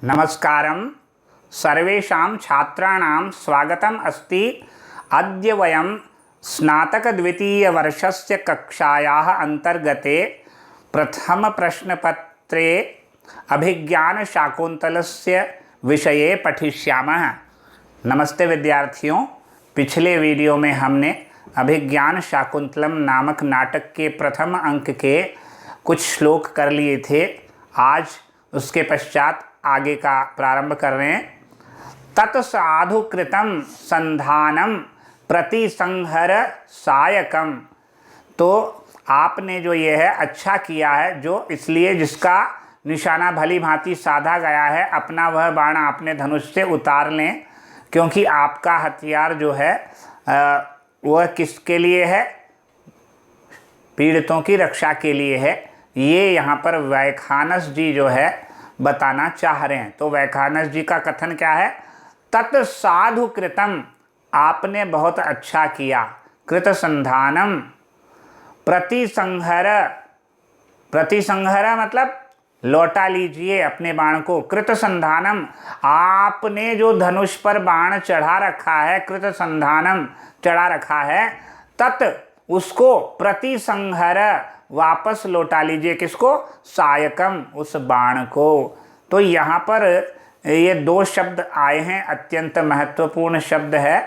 नमस्कारं सर्वेषां छात्राणां स्वागतम् अस्ति। अद्य वयं स्नातकद्वितीयवर्षस्य कक्षायाः अन्तर्गते प्रथमप्रश्नपत्रे अभिज्ञानशाकुन्तलस्य विषये पठिष्यामः। नमस्ते विद्यार्थियों, पिछले वीडियो में हमने अभिज्ञानशाकुन्तलम नामक नाटक के प्रथम अंक के कुछ श्लोक कर लिए थे। आज उसके पश्चात आगे का प्रारंभ कर रहे हैं। तत्साधुकृतं संधानम प्रतिसंहर सायकम। तो आपने जो ये है अच्छा किया है, जो इसलिए जिसका निशाना भली भांति साधा गया है, अपना वह बाण आपने धनुष से उतार लें, क्योंकि आपका हथियार जो है वह किसके लिए है? पीड़ितों की रक्षा के लिए है। ये यहाँ पर वैखानस जी जो है बताना चाह रहे हैं। तो वैखानस जी का कथन क्या है? तत्साधु कृतम, आपने बहुत अच्छा किया। कृत संधानम प्रतिसंहर, प्रतिसंहर मतलब लौटा लीजिए अपने बाण को। कृत संधानम, आपने जो धनुष पर बाण चढ़ा रखा है, कृत संधानम चढ़ा रखा है, तत् उसको प्रतिसंहर वापस लौटा लीजिए। किसको? सायकम, उस बाण को। तो यहाँ पर ये दो शब्द आए हैं, अत्यंत महत्वपूर्ण शब्द है।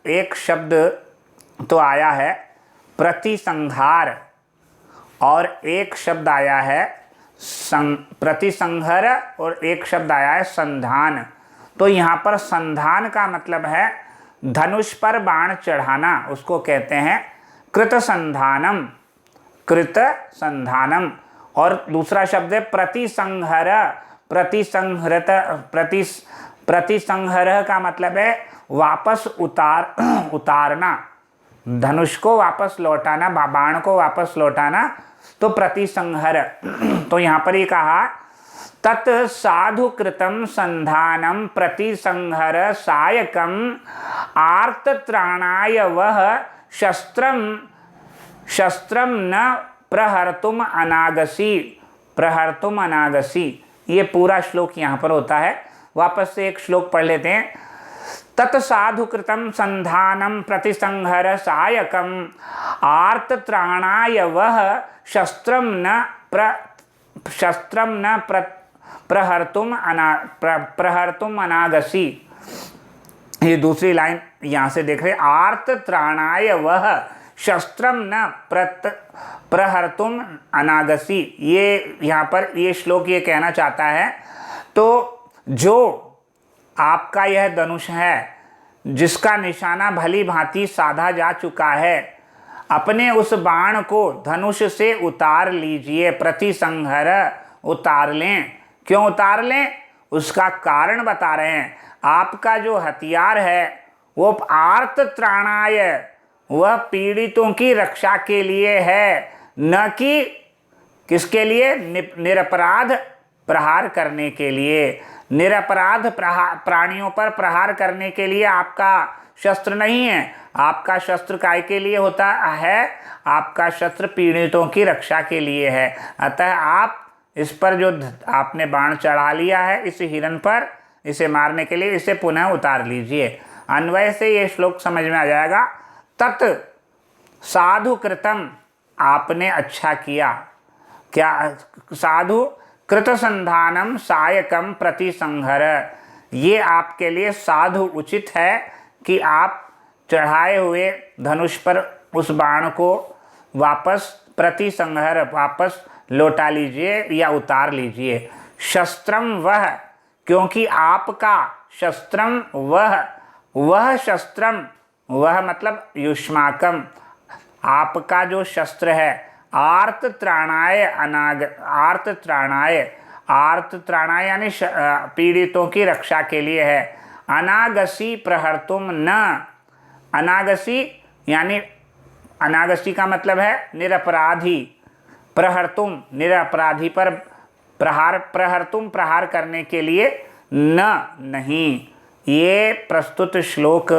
एक शब्द तो आया है प्रतिसंहार और एक शब्द आया है प्रतिसंहर और एक शब्द आया है संधान। तो यहाँ पर संधान का मतलब है धनुष पर बाण चढ़ाना, उसको कहते हैं कृत संधानम, कृत संधानम। और दूसरा शब्द है प्रतिसंहर, प्रतिसंहृत, प्रतिसंहर का मतलब है वापस उतारना, धनुष को वापस लौटाना, बाण को वापस लौटाना। तो प्रतिसंहर। तो यहाँ पर ये कहा तत् साधु कृतम संधानम प्रतिसंहर सायकम आर्तत्राणाय वह शस्त्रम न प्रहर्तुम अनागसी, प्रहर्तुम अनागसी। ये पूरा श्लोक यहाँ पर होता है। वापस से एक श्लोक पढ़ लेते हैं। तत्साधुकृतं संधानम प्रतिसंहर सायकम आर्तत्राणाय वह शस्त्रम न प्रहर्तुम अनागसी। ये दूसरी लाइन यहाँ से देख रहे, आर्तत्राणाय वह शस्त्रम न प्रहर्तुम अनागसी। ये यहाँ पर ये श्लोक ये कहना चाहता है, तो जो आपका यह धनुष है जिसका निशाना भली भांति साधा जा चुका है, अपने उस बाण को धनुष से उतार लीजिए। प्रतिसंहर, उतार लें। क्यों उतार लें? उसका कारण बता रहे हैं। आपका जो हथियार है वो आर्तत्राणाय, वह पीड़ितों की रक्षा के लिए है, न कि किसके लिए? निरपराध प्रहार करने के लिए। निरपराध प्राणियों पर प्रहार करने के लिए आपका शस्त्र नहीं है। आपका शस्त्र काय के लिए होता है? आपका शस्त्र पीड़ितों की रक्षा के लिए है। अतः आप इस पर जो आपने बाण चढ़ा लिया है इस हिरण पर, इसे मारने के लिए, इसे पुनः उतार लीजिए। अन्वय से ये श्लोक समझ में आ जाएगा। तत् साधु कृतम, आपने अच्छा किया। क्या? साधु कृत संधानम सायकम प्रतिसंहर, ये आपके लिए साधु उचित है कि आप चढ़ाए हुए धनुष पर उस बाण को वापस प्रतिसंहर, वापस लौटा लीजिए या उतार लीजिए। शस्त्रम वह, क्योंकि आपका शस्त्रम वह शस्त्रम, वह मतलब युष्माकम, आपका जो शस्त्र है, आर्तत्राणाय आर्तत्राणाय यानी पीड़ितों की रक्षा के लिए है। अनागसी प्रहर्तुम न, अनागसी यानी अनागसी का मतलब है निरपराधी। प्रहर्तुम, निरपराधी पर प्रहार, प्रहर्तुम प्रहार करने के लिए, न नहीं। ये प्रस्तुत श्लोक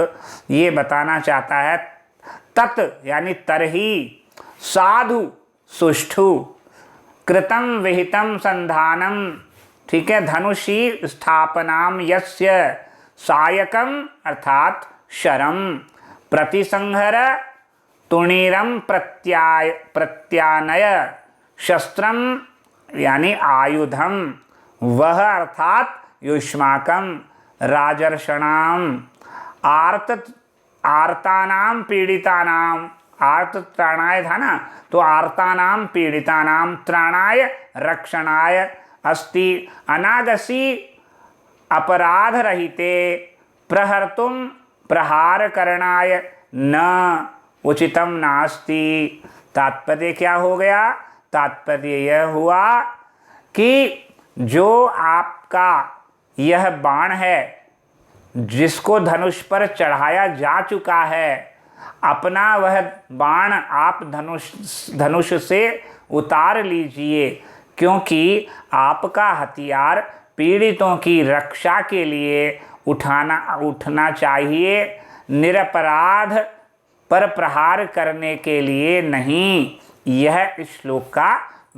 ये बताना चाहता है तत् यानी तरही साधु सुष्ठु कृतं विहितं संधानं ठीक है। धनुषी स्थापनाम यस्य सायकम अर्थात शरम, प्रतिसंहर तुणीरम प्रत्यानय, शस्त्रम यानी आयुधम, वह अर्थात युष्माकम, राजर्षणाम, आर्तानाम पीड़ितानाम, आर्त त्राणाय था ना, तो आर्तानाम पीड़ितानाम त्राणाय रक्षणाय अस्ति, अनागसी अपराध रहिते प्रहर्तुम प्रहार करणाय न उचितम नास्ति। तात्पर्य क्या हो गया? तात्पर्य यह हुआ कि जो आपका यह बाण है जिसको धनुष पर चढ़ाया जा चुका है, अपना वह बाण आप धनुष से उतार लीजिए, क्योंकि आपका हथियार पीड़ितों की रक्षा के लिए उठना चाहिए, निरपराध पर प्रहार करने के लिए नहीं। यह इस श्लोक का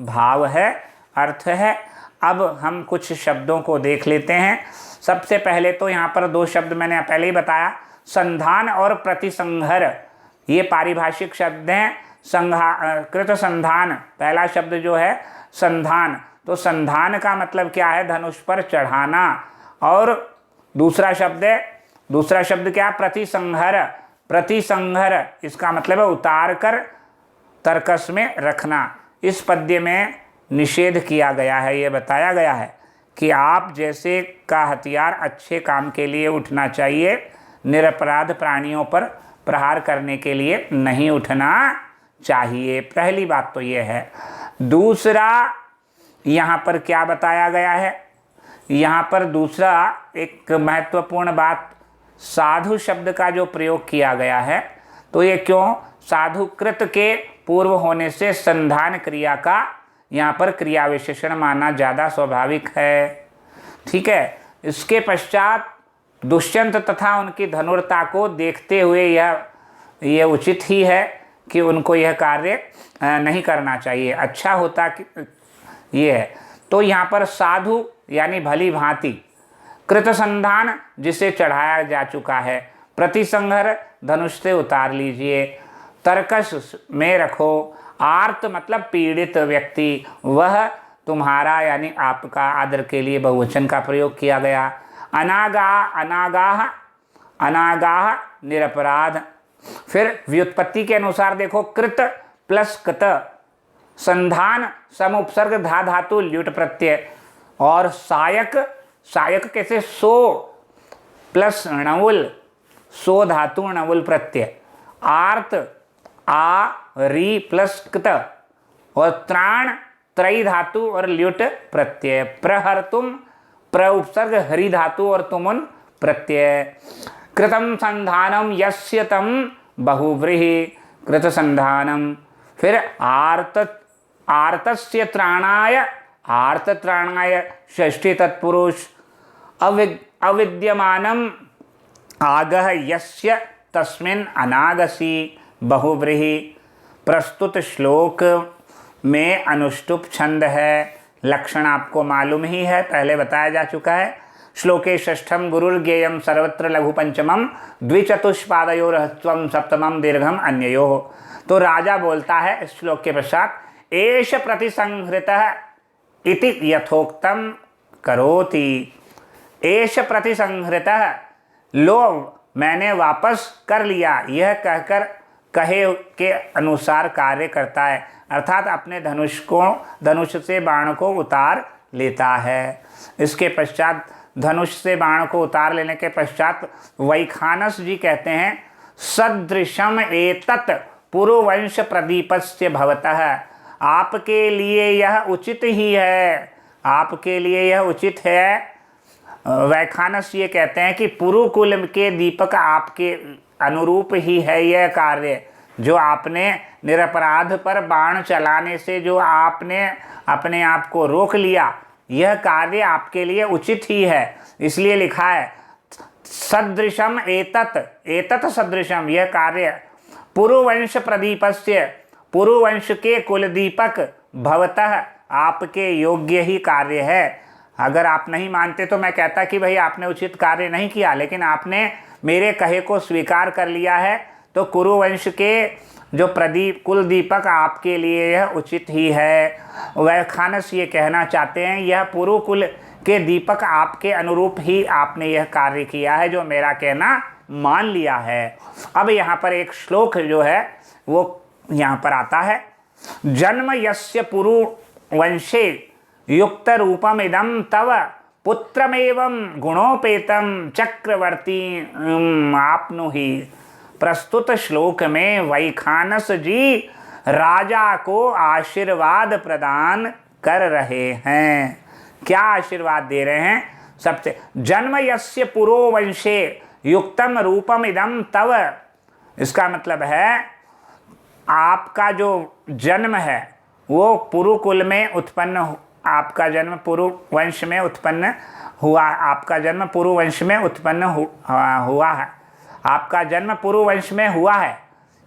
भाव है, अर्थ है। अब हम कुछ शब्दों को देख लेते हैं। सबसे पहले तो यहाँ पर दो शब्द मैंने पहले ही बताया, संधान और प्रतिसंहर, ये पारिभाषिक शब्द हैं। कृत संधान, पहला शब्द जो है संधान, तो संधान का मतलब क्या है? धनुष पर चढ़ाना। और दूसरा शब्द क्या? प्रतिसंहर। प्रतिसंहर इसका मतलब है उतार कर तरकस में रखना। इस पद्य में निषेध किया गया है, ये बताया गया है कि आप जैसे का हथियार अच्छे काम के लिए उठना चाहिए, निरपराध प्राणियों पर प्रहार करने के लिए नहीं उठना चाहिए। पहली बात तो ये है। दूसरा, यहाँ पर क्या बताया गया है? यहाँ पर दूसरा एक महत्वपूर्ण बात, साधु शब्द का जो प्रयोग किया गया है, तो ये क्यों? साधुकृत के पूर्व होने से संधान क्रिया का यहाँ पर क्रिया विशेषण मानना ज़्यादा स्वाभाविक है, ठीक है। इसके पश्चात दुष्यंत तथा उनकी धनुर्ता को देखते हुए यह उचित ही है कि उनको यह कार्य नहीं करना चाहिए, अच्छा होता कि ये है। तो यहाँ पर साधु यानी भली भांति, कृतसंधान जिसे चढ़ाया जा चुका है, प्रतिसंहर धनुष से उतार लीजिए, तरकस में रखो, आर्त मतलब पीड़ित व्यक्ति, वह तुम्हारा यानी आपका आदर के लिए बहुवचन का प्रयोग किया गया। अनागाह निरपराध। फिर व्युत्पत्ति के अनुसार देखो, कृत प्लस कत, संधान सम उपसर्ग धा धातु ल्युट प्रत्यय, और सायक कैसे? सो प्लस णवुल, सो धातु णवुल प्रत्यय, आर्त आ री प्लस क्त, और त्राण त्रयी धातु और ल्युट प्रत्यय, प्रहर्तुम प्र उपसर्ग हरि धातु और तुमुन प्रत्यय। कृतम संधानम यस्य तम बहुव्रीहि, कृत संधानम। फिर आर्तस्य त्राणाय, आर्त त्राणाय षष्ठी तत्पुरुष, अविद्यमानम आगह यस्य तस्मिन् अनागसी बहुव्रीहि। प्रस्तुत श्लोक में अनुष्टुप छंद है, लक्षण आपको मालूम ही है, पहले बताया जा चुका है। श्लोके षष्ठम गुरुर्ज्ञेयम सर्वत्र लघु पंचमम द्विचतुष्पादयो रहस्वम सप्तमम दीर्घम अन्ययोः। तो राजा बोलता है इस श्लोक के पश्चात, एष प्रतिसंहृतः इति यथोक्तम करोति। एष प्रतिसंहृतः, लो मैंने वापस कर लिया, यह कहकर कहे के अनुसार कार्य करता है, अर्थात अपने धनुष से बाण को उतार लेता है। इसके पश्चात धनुष से बाण को उतार लेने के पश्चात वैखानस जी कहते हैं, सदृशम एतत् पुरुवंश प्रदीपस्य भवतः। आपके लिए यह उचित ही है, आपके लिए यह उचित है। वैखानस ये कहते हैं कि पुरुकुल के दीपक आपके अनुरूप ही है यह कार्य, जो आपने निरपराध पर बाण चलाने से जो आपने अपने आप को रोक लिया, यह कार्य आपके लिए उचित ही है। इसलिए लिखा है सदृशम एतत् सदृशम, यह कार्य पुरुवंश प्रदीपस्य, पुरुवंश के कुलदीपक भवतः आपके योग्य ही कार्य है। अगर आप नहीं मानते तो मैं कहता कि भाई आपने उचित कार्य नहीं किया, लेकिन आपने मेरे कहे को स्वीकार कर लिया है, तो कुरुवंश के जो प्रदीप कुल दीपक आपके लिए यह उचित ही है। वैखानस ये कहना चाहते हैं यह पुरु कुल के दीपक आपके अनुरूप ही आपने यह कार्य किया है, जो मेरा कहना मान लिया है। अब यहाँ पर एक श्लोक जो है वो यहाँ पर आता है, जन्म यस्य पुरु वंशे युक्त रूपम इदम तव पुत्रमेवं गुणोपेतम चक्रवर्ती आपनुहि। प्रस्तुत श्लोक में वैखानस जी राजा को आशीर्वाद प्रदान कर रहे हैं। क्या आशीर्वाद दे रहे हैं? सबसे जन्म यस्य पुरो वंशे युक्तम रूपम इदम तव, इसका मतलब है आपका जो जन्म है वो पुरुकुल में उत्पन्न, आपका जन्म पुरु वंश में उत्पन्न हुआ, आपका जन्म पुरु वंश में उत्पन्न हुआ है, आपका जन्म पुरु वंश में हुआ है,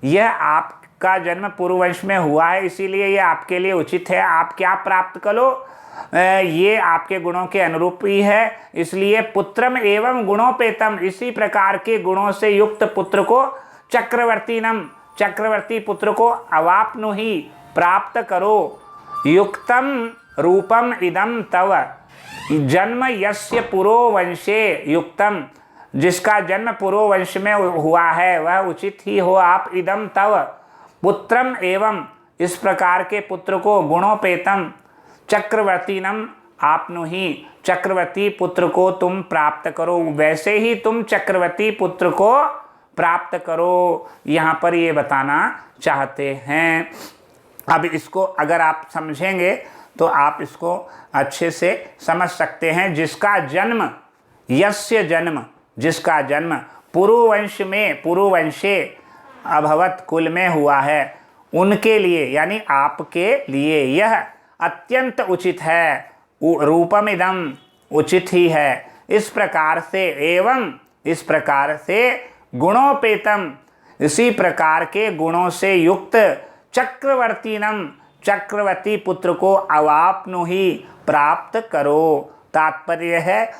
यह आपका जन्म पुरु वंश में हुआ है, इसीलिए यह आपके लिए उचित है। आप क्या प्राप्त करो, ये आपके गुणों के अनुरूप ही है, इसलिए पुत्रम एवं गुणोपेतम, इसी प्रकार के गुणों से युक्त पुत्र को चक्रवर्तीनम, चक्रवर्ती पुत्र को अवाप्नुहि प्राप्त करो। युक्तम रूपम इदम तव, जन्म यस्य पुरो वंशे युक्तम, जिसका जन्म पुरो वंश में हुआ है वह उचित ही हो आप। इदम तव पुत्रम एवं, इस प्रकार के पुत्र को गुणोपेतम चक्रवर्तीनम आपनुहि, चक्रवर्ती पुत्र को तुम प्राप्त करो, वैसे ही तुम चक्रवर्ती पुत्र को प्राप्त करो, यहाँ पर ये बताना चाहते हैं। अब इसको अगर आप समझेंगे तो आप इसको अच्छे से समझ सकते हैं। जिसका जन्म, यस्य जन्म, जिसका जन्म पुरुवंश में, पुरुवंशे अभवत कुल में हुआ है, उनके लिए यानी आपके लिए यह अत्यंत उचित है। रूपमिदम, उचित ही है। इस प्रकार से एवं, इस प्रकार से गुणोपेतम, इसी प्रकार के गुणों से युक्त चक्रवर्तीनम, चक्रवर्ती पुत्र को अवाप्नुहि प्राप्त करो। तात्पर्य है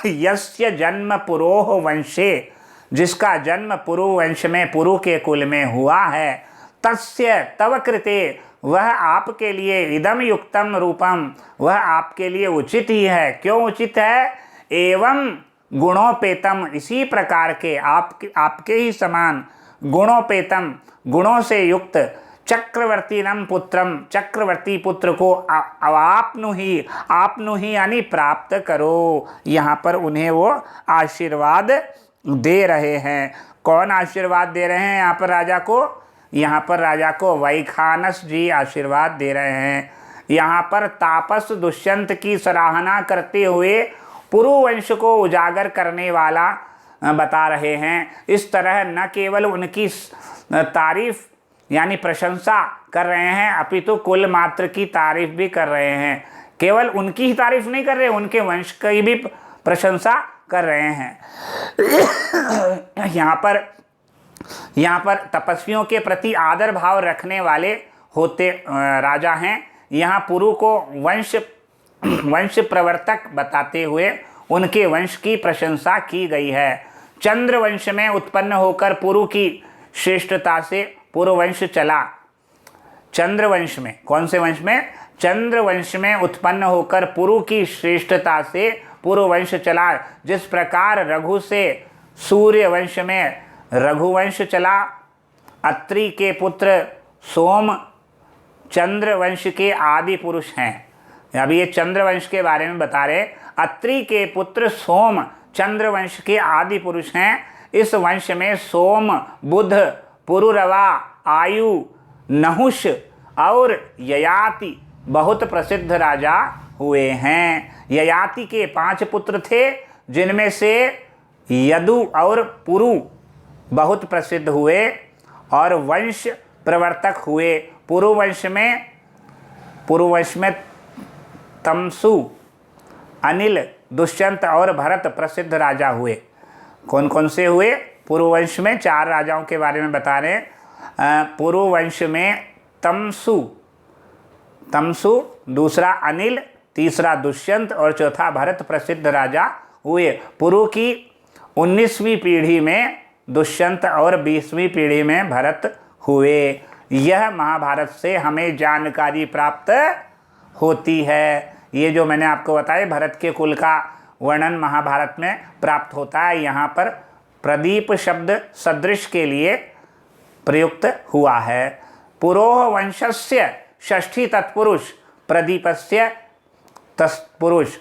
यस्य जन्म पुरोह वंशे, जिसका जन्म पुरु वंश में, पुरु के कुल में हुआ है, तस्य तव कृते, वह आपके लिए, इदम युक्तम रूपम, वह आपके लिए उचित ही है। क्यों उचित है? एवं गुणोपेतम, इसी प्रकार के आपके ही समान गुणोपेतम, गुणों से युक्त चक्रवर्तीनम पुत्रम, चक्रवर्ती पुत्र को अवाप्नुहि, आपनुहि यानी प्राप्त करो। यहाँ पर उन्हें वो आशीर्वाद दे रहे हैं। कौन आशीर्वाद दे रहे हैं यहाँ पर राजा को? यहाँ पर राजा को वैखानस जी आशीर्वाद दे रहे हैं। यहाँ पर तापस दुष्यंत की सराहना करते हुए पुरुवंश को उजागर करने वाला बता रहे हैं। इस तरह न केवल उनकी तारीफ यानी प्रशंसा कर रहे हैं, अपितु कुल मात्र की तारीफ भी कर रहे हैं। केवल उनकी ही तारीफ नहीं कर रहे, उनके वंश की भी प्रशंसा कर रहे हैं। यहाँ पर तपस्वियों के प्रति आदर भाव रखने वाले होते राजा हैं। यहाँ पुरु को वंश प्रवर्तक बताते हुए उनके वंश की प्रशंसा की गई है। चंद्र वंश में उत्पन्न होकर पुरु की श्रेष्ठता से पुरुवंश चला। चंद्र वंश में, कौन से वंश में? चंद्र वंश में उत्पन्न होकर पुरु की श्रेष्ठता से पुरुवंश चला। जिस प्रकार रघु से सूर्य वंश में रघुवंश चला। अत्रि के पुत्र सोम चंद्र वंश के आदि पुरुष हैं। अभी ये चंद्र वंश के बारे में बता रहे। अत्रि के पुत्र सोम चंद्र वंश के आदि पुरुष हैं। इस वंश में सोम, बुध, पुरुरवा, आयु, नहुष और ययाति बहुत प्रसिद्ध राजा हुए हैं। ययाति के 5 पुत्र थे, जिनमें से यदु और पुरु बहुत प्रसिद्ध हुए और वंश प्रवर्तक हुए। पुरुवंश में तमसु, अनिल, दुष्यंत और भरत प्रसिद्ध राजा हुए। कौन कौन से हुए? पुरुवंश में 4 राजाओं के बारे में बता रहे हैं। पुरुवंश में तमसु, दूसरा अनिल, तीसरा दुष्यंत और चौथा भरत प्रसिद्ध राजा हुए। पुरु की 19वीं पीढ़ी में दुष्यंत और 20वीं पीढ़ी में भरत हुए। यह महाभारत से हमें जानकारी प्राप्त होती है। ये जो मैंने आपको बताया भरत के कुल का वर्णन महाभारत में प्राप्त होता है। यहाँ पर प्रदीप शब्द सदृश के लिए प्रयुक्त हुआ है। पुरोह वंशस्य षष्ठी तत्पुरुष प्रदीपस्य तत्पुरुष।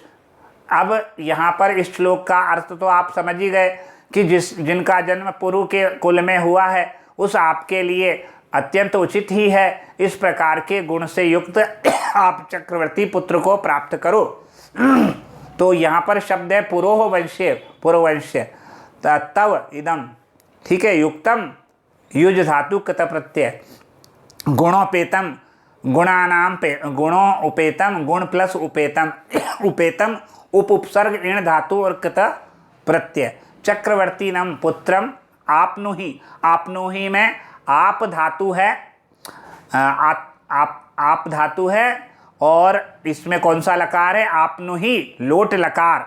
अब यहाँ पर इस श्लोक का अर्थ तो आप समझ ही गए कि जिनका जन्म पुरु के कुल में हुआ है उस आपके लिए अत्यंत उचित ही है इस प्रकार के गुण से युक्त आप चक्रवर्ती पुत्र को प्राप्त करो। तो यहाँ पर शब्द है पुरोह वंश्य, पुरोवंश्य तव इदम, ठीक है। युक्तम युज धातु कत प्रत्यय, गुणोपेतम गुणानाम पे गुणों उपेतम, गुण प्लस उपेतम, उपेतम उपसर्ग ऋण धातु और कत प्रत्यय। चक्रवर्ती नम पुत्रम आपनुहि, आपनुहि में आप धातु है, आप धातु है और इसमें कौन सा लकार है? आपनुहि लोट लकार,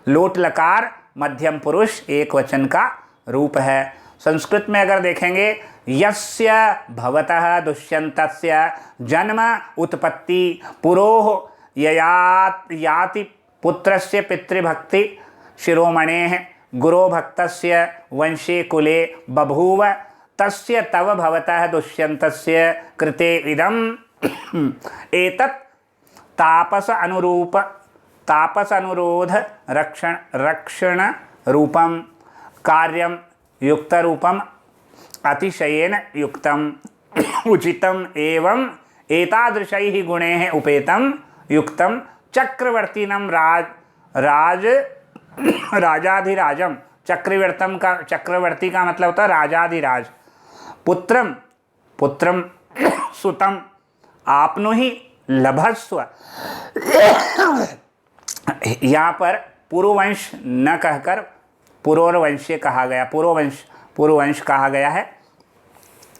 लोट लकार मध्यम पुरुष एक वचन का रूप है। संस्कृत में अगर देखेंगे यस्य भवतः दुष्यन्तस्य जन्म उत्पत्ति पुरोह याति पुत्रस्य पितृभक्ति शिरोमणेः गुरो भक्तस्य वंशे कुले बभूव तस्य तव भवतः दुष्यन्तस्य कृते इदम् एतत् तापस अनुरोध रक्षण रूपम कार्यम युक्त रूपम अतिशयेन युक्तम उचितम एवं एतादृशैः गुणैः उपेतम युक्तम चक्रवर्तीनं राजाधिराजम। चक्रवर्ती का मतलब होता है राजाधिराज। पुत्रम सुतम आपनुहि लभस्व। यहाँ पर पुरुवंश न कहकर पुरोरवंश्य कहा गया, पुरुवंश कहा गया है।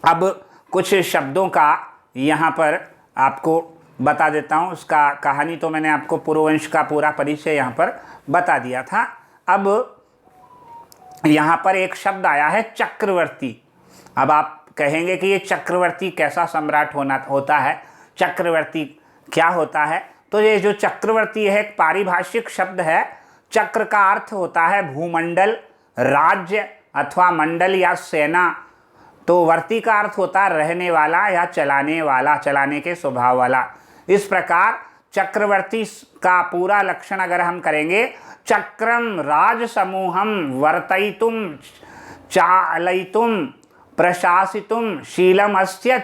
अब कुछ शब्दों का यहाँ पर आपको बता देता हूँ। उसका कहानी तो मैंने आपको पुरुवंश का पूरा परिचय यहाँ पर बता दिया था। अब यहाँ पर एक शब्द आया है चक्रवर्ती। अब आप कहेंगे कि ये चक्रवर्ती कैसा सम्राट होता है, चक्रवर्ती क्या होता है? तो ये जो चक्रवर्ती है एक पारिभाषिक शब्द है। चक्र का अर्थ होता है भूमंडल, राज्य अथवा मंडल या सेना। तो वर्ती का अर्थ होता है रहने वाला या चलाने वाला, चलाने के स्वभाव वाला। इस प्रकार चक्रवर्ती का पूरा लक्षण अगर हम करेंगे, चक्रम राज समूहम वर्तयितुम चालयितुम प्रशासितुम शीलमस्य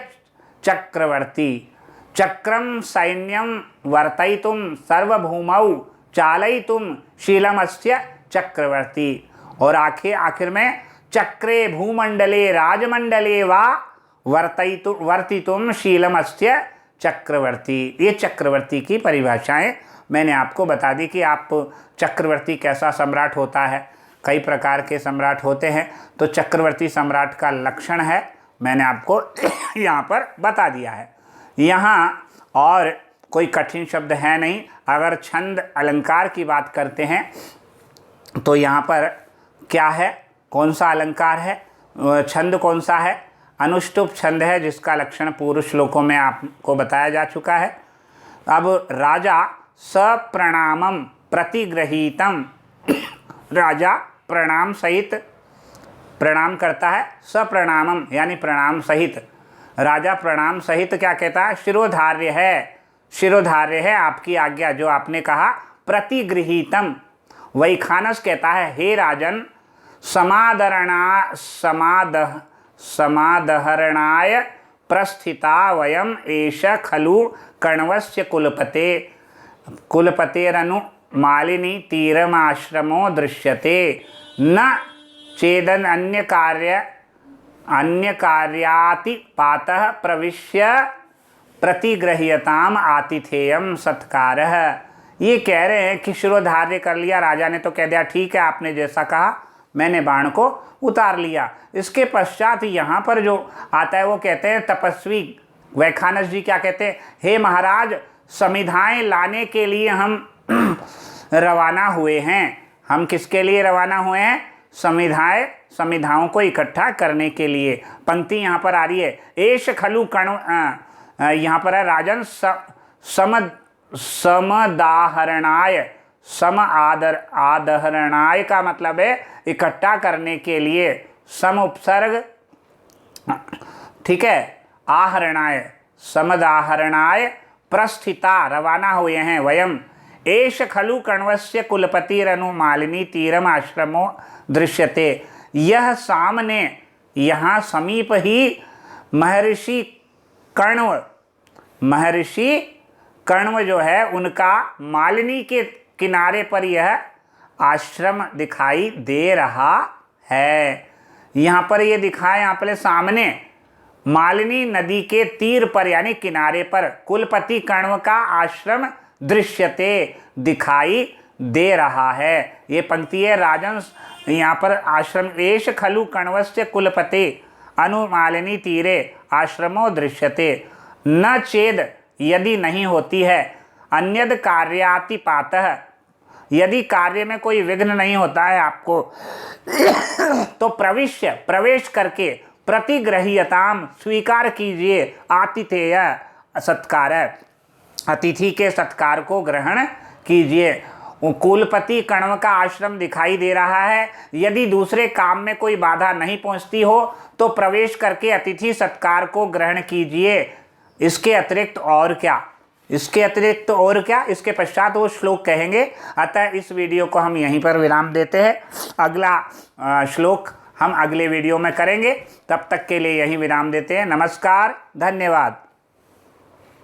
चक्रवर्ती। चक्रम सैन्यम वर्तयितुम सर्वभूमौ चालयितुम शीलमस्य चक्रवर्ती। और आखिर में चक्रे भूमंडले राजमंडले वा वर्तितुम शीलमस्य चक्रवर्ती। ये चक्रवर्ती की परिभाषाएं मैंने आपको बता दी कि आप चक्रवर्ती कैसा सम्राट होता है। कई प्रकार के सम्राट होते हैं, तो चक्रवर्ती सम्राट का लक्षण है मैंने आपको यहाँ पर बता दिया है। यहाँ और कोई कठिन शब्द है नहीं। अगर छंद अलंकार की बात करते हैं तो यहाँ पर क्या है, कौन सा अलंकार है, छंद कौन सा है? अनुष्टुप छंद है, जिसका लक्षण पूर्व श्लोकों में आपको बताया जा चुका है। अब राजा सप्रणामम प्रतिगृहीतम, राजा प्रणाम सहित प्रणाम करता है। सप्रणामम यानी प्रणाम सहित। राजा प्रणाम सहित क्या कहता है? शिरोधार्य है, शिरोधार्य है आपकी आज्ञा जो आपने कहा। प्रतिगृहीतम वैखानस कहता है हे राजन समादहरणाय प्रस्थिता वयम एष खलु कण्वस्य कुलपतेरनु मालिनी तीरमाश्रमो दृश्यते न चेदन अन्य कार्यातिपातः प्रविश्य प्रतिगृह्यताम आतिथेयम सत्कारः। ये कह रहे हैं कि शिरोधार्य कर लिया राजा ने, तो कह दिया ठीक है आपने जैसा कहा, मैंने बाण को उतार लिया। इसके पश्चात यहाँ पर जो आता है वो कहते हैं तपस्वी वैखानस जी क्या कहते हैं? हे महाराज समिधाएं लाने के लिए हम रवाना हुए हैं। हम किसके लिए रवाना हुए हैं? समिधाओं को इकट्ठा करने के लिए। पंक्ति यहाँ पर आ रही है, एष खलु कण्व, यहाँ पर है राजन समदाहरणाय, आदहरणाय का मतलब है इकट्ठा करने के लिए, सम उपसर्ग, ठीक है, आहरणाय, समदाहरणाय प्रस्थिता, रवाना हुए हैं वयम। एष खलु कण्वस्य कुलपतिरनु मालिनी तीरम आश्रमो दृश्यते, यह सामने, यहाँ समीप ही महर्षि कण्व जो है उनका मालिनी के किनारे पर यह आश्रम दिखाई दे रहा है। यहाँ पर ये दिखाए, यहाँ पर सामने मालिनी नदी के तीर पर यानी किनारे पर कुलपति कण्व का आश्रम दृश्यते, दिखाई दे रहा है। ये पंक्ति है राजन, यहाँ पर आश्रम, एष खलु कण्वस्य कुलपते अनुमालिनी तीरे आश्रमो दृश्यते, न चेद, यदि नहीं होती है, अन्यद कार्यातिपातः, यदि कार्य में कोई विघ्न नहीं होता है आपको, तो प्रवेश करके प्रतिग्रहीयताम, स्वीकार कीजिए, आतिथेय सत्कार, अतिथि के सत्कार को ग्रहण कीजिए। कुलपति कण्व का आश्रम दिखाई दे रहा है, यदि दूसरे काम में कोई बाधा नहीं पहुंचती हो तो प्रवेश करके अतिथि सत्कार को ग्रहण कीजिए। इसके अतिरिक्त और क्या? इसके पश्चात वो श्लोक कहेंगे। अतः इस वीडियो को हम यहीं पर विराम देते हैं। अगला श्लोक हम अगले वीडियो में करेंगे। तब तक के लिए यहीं विराम देते हैं। नमस्कार, धन्यवाद।